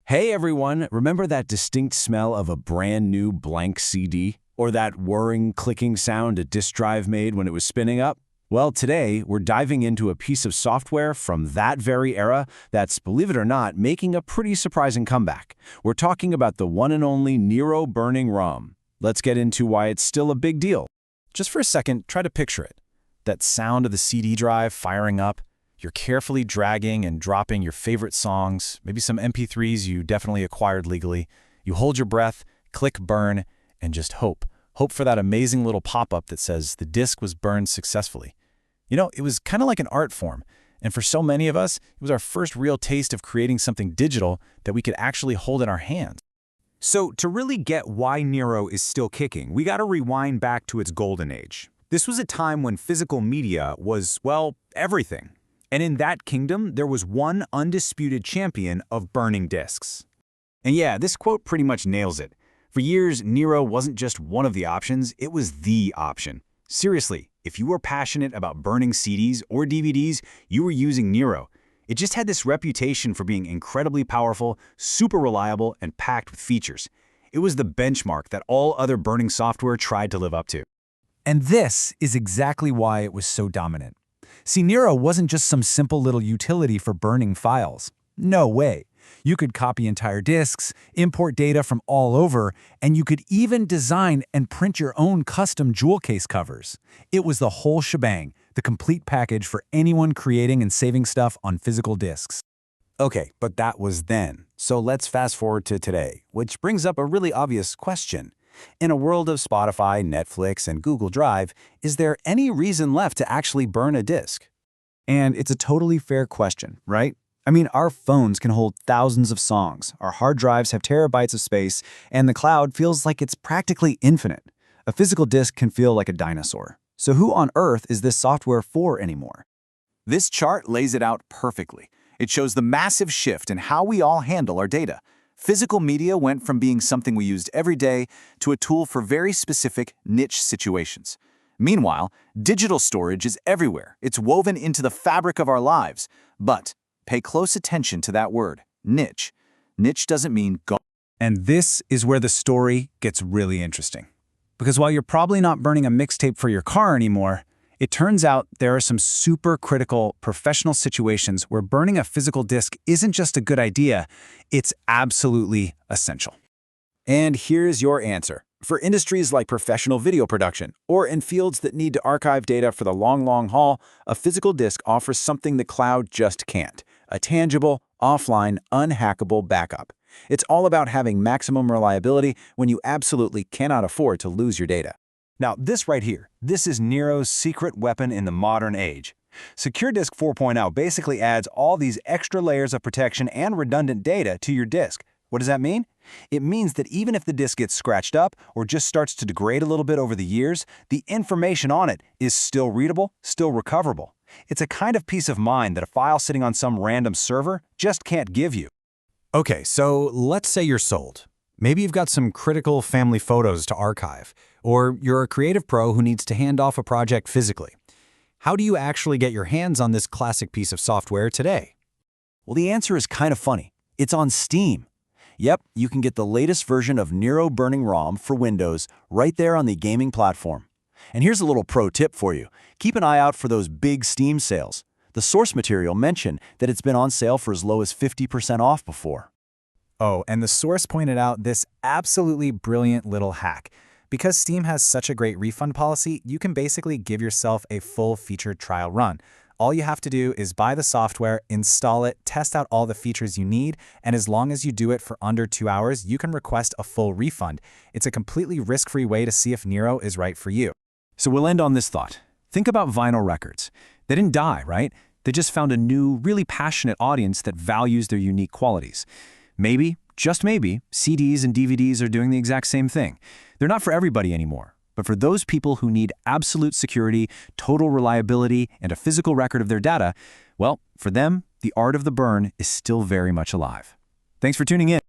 Hey everyone, remember that distinct smell of a brand new blank CD? Or that whirring, clicking sound a disk drive made when it was spinning up? Well, today we're diving into a piece of software from that very era that's, believe it or not, making a pretty surprising comeback. We're talking about the one and only Nero burning ROM. Let's get into why it's still a big deal. Just for a second, try to picture it. That sound of the CD drive firing up. You're carefully dragging and dropping your favorite songs, maybe some MP3s you definitely acquired legally. You hold your breath, click burn, and just hope. Hope for that amazing little pop-up that says the disk was burned successfully. You know, it was kind of like an art form. And for so many of us, it was our first real taste of creating something digital that we could actually hold in our hands. So to really get why Nero is still kicking, we gotta rewind back to its golden age. This was a time when physical media was, well, everything. And in that kingdom, there was one undisputed champion of burning disks. And yeah, this quote pretty much nails it. For years, Nero wasn't just one of the options, it was the option. Seriously, if you were passionate about burning CDs or DVDs, you were using Nero. It just had this reputation for being incredibly powerful, super reliable, and packed with features. It was the benchmark that all other burning software tried to live up to. And this is exactly why it was so dominant. See, Nero wasn't just some simple little utility for burning files. No way. You could copy entire disks, import data from all over, and you could even design and print your own custom jewel case covers. It was the whole shebang, the complete package for anyone creating and saving stuff on physical disks. Okay, but that was then. So let's fast forward to today, which brings up a really obvious question. In a world of Spotify, Netflix, and Google Drive, is there any reason left to actually burn a disk? And it's a totally fair question, right? I mean, our phones can hold thousands of songs, our hard drives have terabytes of space, and the cloud feels like it's practically infinite. A physical disk can feel like a dinosaur. So who on earth is this software for anymore? This chart lays it out perfectly. It shows the massive shift in how we all handle our data. Physical media went from being something we used every day to a tool for very specific, niche situations. Meanwhile, digital storage is everywhere. It's woven into the fabric of our lives. But pay close attention to that word, niche. Niche doesn't mean go. And this is where the story gets really interesting. Because while you're probably not burning a mixtape for your car anymore, it turns out there are some super critical professional situations where burning a physical disk isn't just a good idea, it's absolutely essential. And here's your answer. For industries like professional video production, or in fields that need to archive data for the long haul, a physical disk offers something the cloud just can't: a tangible, offline, unhackable backup. It's all about having maximum reliability when you absolutely cannot afford to lose your data. Now, this right here, this is Nero's secret weapon in the modern age. Secure Disk 4.0 basically adds all these extra layers of protection and redundant data to your disk. What does that mean? It means that even if the disk gets scratched up or just starts to degrade a little bit over the years, the information on it is still readable, still recoverable. It's a kind of peace of mind that a file sitting on some random server just can't give you. Okay, so let's say you're sold. Maybe you've got some critical family photos to archive, or you're a creative pro who needs to hand off a project physically. How do you actually get your hands on this classic piece of software today? Well, the answer is kind of funny. It's on Steam. Yep, you can get the latest version of Nero Burning ROM for Windows right there on the gaming platform. And here's a little pro tip for you. Keep an eye out for those big Steam sales. The source material mentioned that it's been on sale for as low as 50% off before. Oh, and the source pointed out this absolutely brilliant little hack. Because Steam has such a great refund policy, you can basically give yourself a full-featured trial run. All you have to do is buy the software, install it, test out all the features you need, and as long as you do it for under 2 hours, you can request a full refund. It's a completely risk-free way to see if Nero is right for you. So we'll end on this thought. Think about vinyl records. They didn't die, right? They just found a new, really passionate audience that values their unique qualities. Maybe, just maybe, CDs and DVDs are doing the exact same thing. They're not for everybody anymore, but for those people who need absolute security, total reliability, and a physical record of their data, well, for them, the art of the burn is still very much alive. Thanks for tuning in.